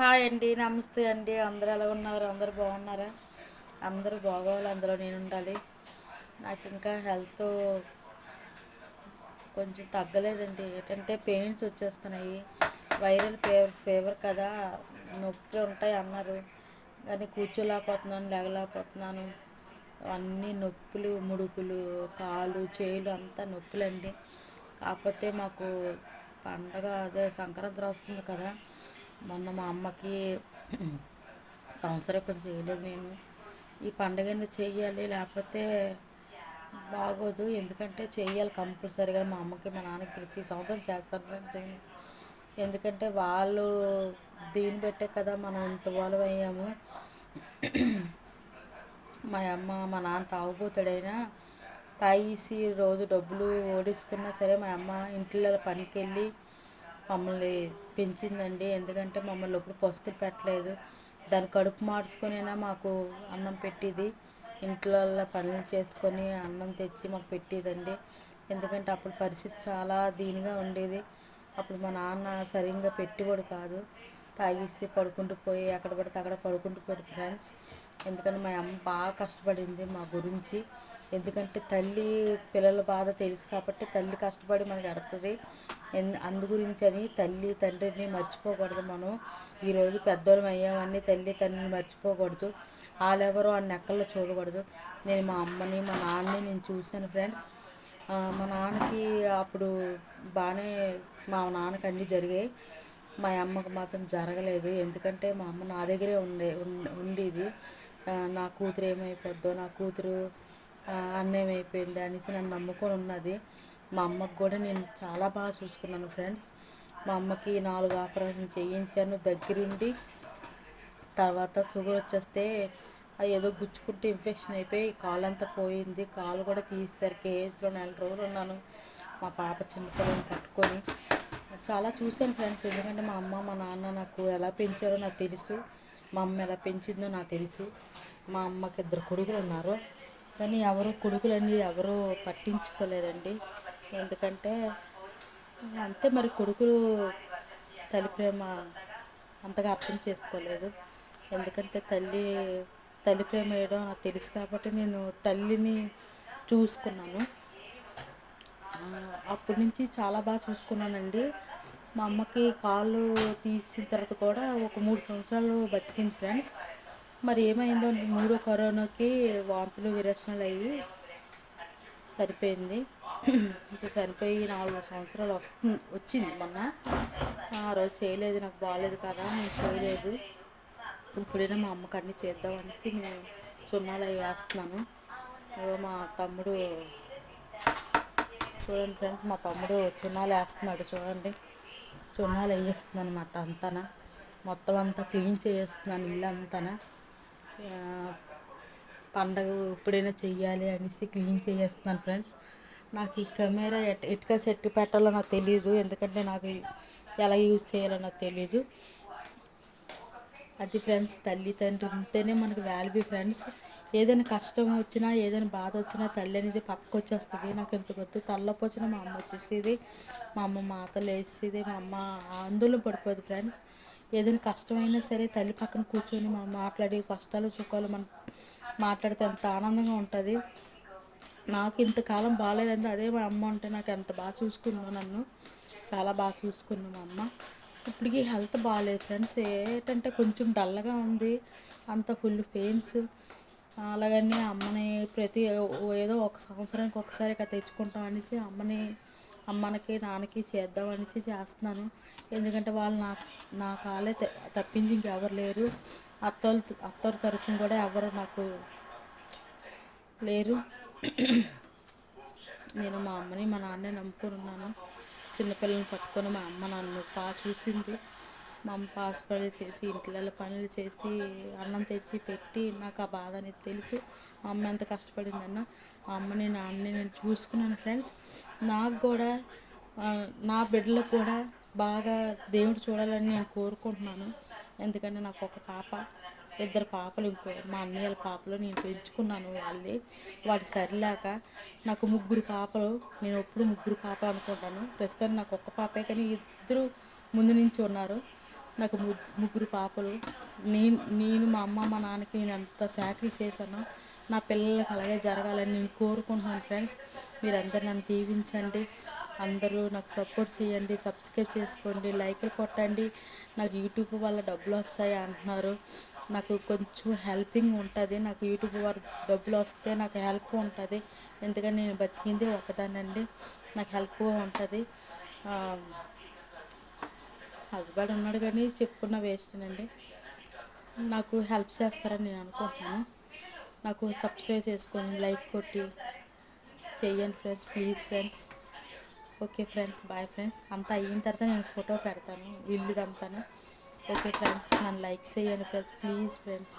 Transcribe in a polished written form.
Hi అండి, నమస్తే అండి. అందరూ ఎలా ఉన్నారు? అందరూ బాగున్నారా? అందరూ బాగోవాలి, అందులో నేను ఉండాలి. నాకు ఇంకా హెల్త్ కొంచెం తగ్గలేదండి. ఏంటంటే పెయిన్స్ వచ్చేస్తున్నాయి. వైరల్ ఫీవర్ కదా, నొప్పి ఉంటాయి అన్నారు. కానీ కూర్చోలేకపోతున్నాను, లేగలేకపోతున్నాను. అన్నీ నొప్పులు, ముడుకులు, కాలు చేతులు అంతా నొప్పులండి. కాకపోతే మాకు పండగ అదే సంక్రాంతి వస్తుంది కదా. మొన్న మా అమ్మకి సంవత్సరం కొంచెం చేయలేదు నేను. ఈ పండుగని చెయ్యాలి, లేకపోతే బాగోదు. ఎందుకంటే చెయ్యాలి కంపల్సరీగా. మా అమ్మకి మా నాన్నకి ప్రతి సంవత్సరం చేస్తాను ఫ్రెండ్స్. ఎందుకంటే వాళ్ళు దీన్ని పెట్టే కదా మనం ఇంత వాళ్ళం అయ్యాము. మా అమ్మ మా నాన్న తాగుపోతాడైనా తాగేసి రోజు డబ్బులు ఓడించుకున్నా సరే మా అమ్మ ఇంట్లో పనికి వెళ్ళి మమ్మల్ని పెంచిందండి. ఎందుకంటే మమ్మల్ని ఎప్పుడు పస్తులు పెట్టలేదు. దాని కడుపు మార్చుకొనైనా మాకు అన్నం పెట్టేది. ఇంట్లో పనులు చేసుకొని అన్నం తెచ్చి మాకు పెట్టేదండి. ఎందుకంటే అప్పుడు పరిస్థితి చాలా దీనిగా ఉండేది. అప్పుడు మా నాన్న సరిగ్గా పెట్టేవాడు కాదు. తాగేసి పడుకుంటూ పోయి అక్కడ పడితే అక్కడ పడుకుంటూ పోయి ఫ్రెండ్స్. ఎందుకంటే మా అమ్మ బాగా కష్టపడింది మా గురించి. ఎందుకంటే తల్లి పిల్లల బాధ తెలుసు కాబట్టి తల్లి కష్టపడి మనకి ఎడుతుంది. అందు గురించి అని తల్లి తండ్రిని మర్చిపోకూడదు మనం. ఈరోజు పెద్దోళ్ళం అయ్యామని తల్లి తండ్రిని మర్చిపోకూడదు. వాళ్ళెవరో ఆ నెక్కల్లో చూడకూడదు. నేను మా అమ్మని మా నాన్నని నేను చూశాను ఫ్రెండ్స్. మా నాన్నకి అప్పుడు బాగానే మా నాన్నకి అన్నీ జరిగాయి. మా అమ్మకు మాత్రం జరగలేదు. ఎందుకంటే మా అమ్మ నా దగ్గరే ఉండేది. నా కూతురు ఏమైపోద్దో, నా కూతురు అన్యాయం అయిపోయింది అనేసి నన్ను నమ్ముకొని ఉన్నది. మా అమ్మకు కూడా నేను చాలా బాగా చూసుకున్నాను ఫ్రెండ్స్. మా అమ్మకి 4 ఆపరేషన్ చేయించాను దగ్గరుండి. తర్వాత షుగర్ వచ్చేస్తే ఏదో గుచ్చుకుంటే ఇన్ఫెక్షన్ అయిపోయి కాలు అంతా పోయింది. కాలు కూడా తీసేసరికి కేజీలో నెల రోజులు ఉన్నాను మా పాప చిన్నపిల్లల్ని పట్టుకొని. చాలా చూశాను ఫ్రెండ్స్. ఎందుకంటే మా అమ్మ మా నాన్న నాకు ఎలా పెంచారో నాకు తెలుసు. మా అమ్మ ఎలా పెంచిందో నాకు తెలుసు. మా అమ్మకి 2 కొడుకులు ఉన్నారు. కానీ కొడుకులన్నీ ఎవరూ పట్టించుకోలేదండి. ఎందుకంటే అంతే మరి, కొడుకులు తల్లి ప్రేమ అంతగా అర్థం చేసుకోలేదు. ఎందుకంటే తల్లి ప్రేమ ఏదో నాకు తెలుసు కాబట్టి నేను తల్లిని చూసుకున్నాను. అప్పటి నుంచి చాలా బాగా చూసుకున్నానండి. మా అమ్మకి కాళ్ళు తీసిన తర్వాత కూడా ఒక 3 సంవత్సరాలు బతికింది ఫ్రెండ్స్. మరి ఏమైందో 3వ కరోనాకి వాంతులు విరేచనలు అయ్యి సరిపోయింది. ఇప్పుడు చనిపోయి 4 సంవత్సరాలు వచ్చింది మొన్న. ఆ రోజు చేయలేదు, నాకు బాగాలేదు కదా, నేను చేయలేదు. ఇప్పుడైనా మా అమ్మకి అన్నీ చేద్దాం అనేసి నేను సున్నాలు అవి వేస్తున్నాను. మా తమ్ముడు చూడండి ఫ్రెండ్స్, మా తమ్ముడు సున్నాలు వేస్తున్నాడు చూడండి. సున్నాలు వేస్తున్నాను అన్నమాట అంతా. మొత్తం అంతా క్లీన్ చేస్తున్నాను ఇల్లు అంతా. పండగ ఎప్పుడైనా చెయ్యాలి అనేసి క్లీన్ చేస్తున్నాను ఫ్రెండ్స్. నాకు ఈ కెమెరా ఎటుక సెట్ పెట్టాలో నాకు తెలీదు. ఎందుకంటే నాకు ఎలా యూజ్ చేయాలో నాకు తెలీదు. అది ఫ్రెండ్స్, తల్లి తండ్రి ఉంటేనే మనకు వాల్యూ ఫ్రెండ్స్. ఏదైనా కష్టం వచ్చినా ఏదైనా బాధ వచ్చినా తల్లి అనేది పక్కకు వచ్చేస్తుంది. నాకు ఎంత కొద్ది తలనొప్పి వచ్చినా మా అమ్మ వచ్చేసేది. మా అమ్మ మాతలు వేసేది. మా అమ్మ ఆందోళన పడిపోదు ఫ్రెండ్స్. ఏదైనా కష్టమైనా సరే తల్లి పక్కన కూర్చొని మనం మాట్లాడి కష్టాలు సుఖాలు మనం మాట్లాడితే ఎంత ఆనందంగా ఉంటుంది. నాకు ఇంతకాలం బాగాలేదంటే అదే మా అమ్మ ఉంటే నాకు ఎంత బాగా చూసుకుందో, నన్ను చాలా బాగా చూసుకుంది మా అమ్మ. ఇప్పటికీ హెల్త్ బాగాలేదు ఫ్రెండ్స్. ఏంటంటే కొంచెం డల్గా ఉంది, అంత ఫుల్ పెయిన్స్. అలాగని అమ్మని ఏదో ఒక సంవత్సరానికి ఒకసారి తెచ్చుకుంటాం అనేసి అమ్మకి నాన్నకి చేద్దాం అనేసి చేస్తున్నాను. ఎందుకంటే వాళ్ళు నా కాలే తప్పించి ఇంకెవరు లేరు. అత్తోళ్ళ తరపున కూడా ఎవరు నాకు లేరు. నేను మా అమ్మని మా నాన్నే నమ్ముకొని ఉన్నాను. చిన్నపిల్లల్ని పట్టుకొని మా అమ్మ నన్ను బాగా చూసింది. మా అమ్మ పాస్ పనులు చేసి ఇంట్లో పనులు చేసి అన్నం తెచ్చి పెట్టి నాకు ఆ బాధ అనేది తెలుసు. మా అమ్మ ఎంత కష్టపడిందన్న మా అమ్మని నాన్నని నేను చూసుకున్నాను ఫ్రెండ్స్. నాకు కూడా నా బిడ్డలకు కూడా బాగా దేవుడు చూడాలని నేను కోరుకుంటున్నాను. ఎందుకంటే నాకు ఒక పాప, 2 పాపలు, ఇంకో మా అన్నయ్యల పాపలు నేను పెంచుకున్నాను. వాడు సరిలేక నాకు 3 పాపలు. నేను ఎప్పుడు 3 పాపలు అనుకుంటాను. ప్రస్తుతానికి నాకు ఒక్క పాపే, కానీ 2 ముందు నుంచి ఉన్నారు. నాకు ముగ్గురు పాపలు. నేను మా అమ్మ మా నాన్నకి నేను ఎంత సాక్రిఫైస్ చేశానో నా పిల్లలకి అలాగే జరగాలని నేను కోరుకుంటున్నాను ఫ్రెండ్స్. మీరందరూ నన్ను దీవించండి, అందరూ నాకు సపోర్ట్ చేయండి, సబ్స్క్రైబ్ చేసుకోండి, లైక్లు కొట్టండి. నాకు యూట్యూబ్ వల్ల డబ్బులు వస్తాయి అంటున్నారు, నాకు కొంచెం హెల్పింగ్ ఉంటుంది. నాకు యూట్యూబ్ వల్ల డబ్బులు వస్తే నాకు హెల్ప్ ఉంటుంది, ఎందుకంటే నేను బతికింది ఒకదానండి, నాకు హెల్ప్గా ఉంటుంది. హస్బెండ్ ఉన్నాడు కానీ చెప్పుకున్న వేస్టేనండి. నాకు హెల్ప్ చేస్తారని నేను అనుకుంటున్నాను. నాకు సబ్స్క్రైబ్ చేసుకొని లైక్ కొట్టి చెయ్యండి friends, please friends. Okay friends, bye friends. అంతా అయిన తర్వాత నేను ఫోటో పెడతాను ఇల్లుదంతాను. ఓకే ఫ్రెండ్స్, నన్ను లైక్ చేయండి ఫ్రెండ్స్, ప్లీజ్ ఫ్రెండ్స్.